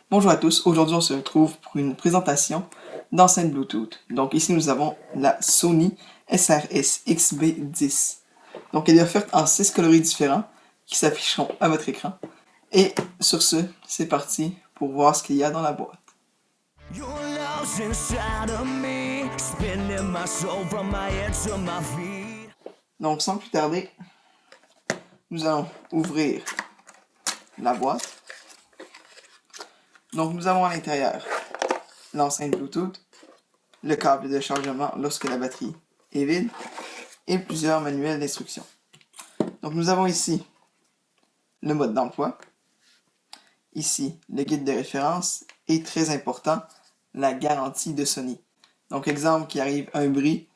Bonjour à tous, aujourd'hui on se retrouve pour une présentation d'enceinte Bluetooth. Donc ici nous avons la Sony SRS XB10. Donc elle est offerte en 6 coloris différents qui s'afficheront à votre écran. Et sur ce, c'est parti pour voir ce qu'il y a dans la boîte. Donc sans plus tarder, nous allons ouvrir la boîte. Donc nous avons à l'intérieur l'enceinte Bluetooth, le câble de chargement lorsque la batterie est vide et plusieurs manuels d'instruction. Donc nous avons ici le mode d'emploi, ici le guide de référence et très important, la garantie de Sony. Donc exemple qui arrive un bris,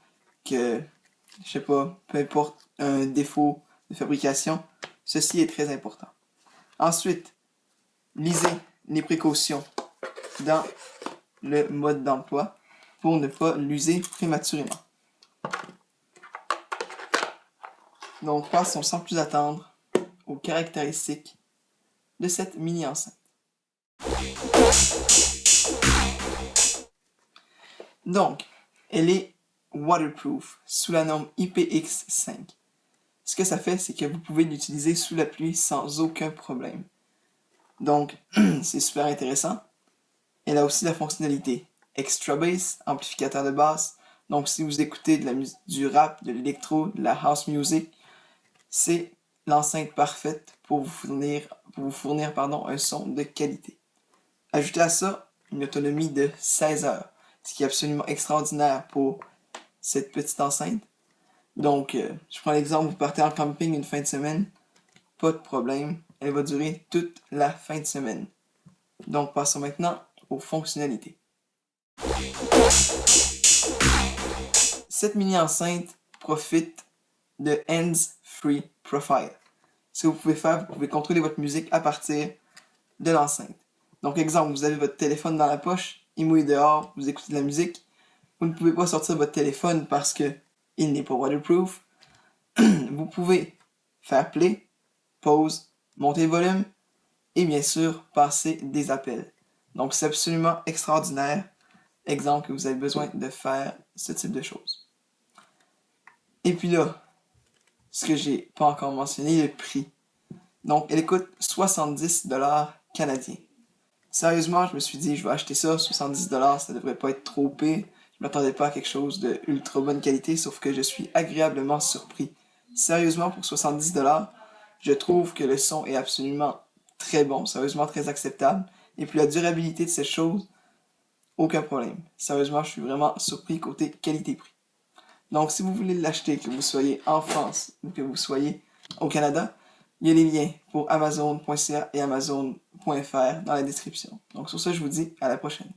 que je sais pas, peu importe un défaut de fabrication, ceci est très important. Ensuite, lisez les précautions dans le mode d'emploi pour ne pas l'user prématurément. Donc passons sans plus attendre aux caractéristiques de cette mini enceinte. Donc, elle est waterproof sous la norme IPX5. Ce que ça fait, c'est que vous pouvez l'utiliser sous la pluie sans aucun problème. Donc, c'est super intéressant. Elle a aussi la fonctionnalité Extra Bass, amplificateur de basse. Donc, si vous écoutez du rap, de l'électro, de la house music, c'est l'enceinte parfaite pour vous fournir un son de qualité. Ajoutez à ça une autonomie de 16 heures, ce qui est absolument extraordinaire pour cette petite enceinte. Donc, je prends l'exemple, vous partez en camping une fin de semaine, pas de problème, elle va durer toute la fin de semaine. Donc, passons maintenant aux fonctionnalités. Cette mini enceinte profite de Hands-Free Profile. Ce que vous pouvez faire, vous pouvez contrôler votre musique à partir de l'enceinte. Donc, exemple, vous avez votre téléphone dans la poche, il mouille dehors, vous écoutez de la musique. Vous ne pouvez pas sortir votre téléphone parce que il n'est pas waterproof. Vous pouvez faire play, pause, monter le volume et bien sûr passer des appels. Donc, c'est absolument extraordinaire. Exemple que vous avez besoin de faire ce type de choses. Et puis là, ce que j'ai pas encore mentionné, le prix. Donc, elle coûte 70$ canadiens. Sérieusement, je me suis dit, je vais acheter ça, 70$, ça devrait pas être trop pire. Je m'attendais pas à quelque chose de ultra bonne qualité, sauf que je suis agréablement surpris. Sérieusement, pour 70$, je trouve que le son est absolument très bon, sérieusement très acceptable. Et puis la durabilité de cette chose, aucun problème. Sérieusement, je suis vraiment surpris côté qualité-prix. Donc, si vous voulez l'acheter, que vous soyez en France ou que vous soyez au Canada, il y a les liens pour Amazon.ca et Amazon.fr dans la description. Donc, sur ça, je vous dis à la prochaine.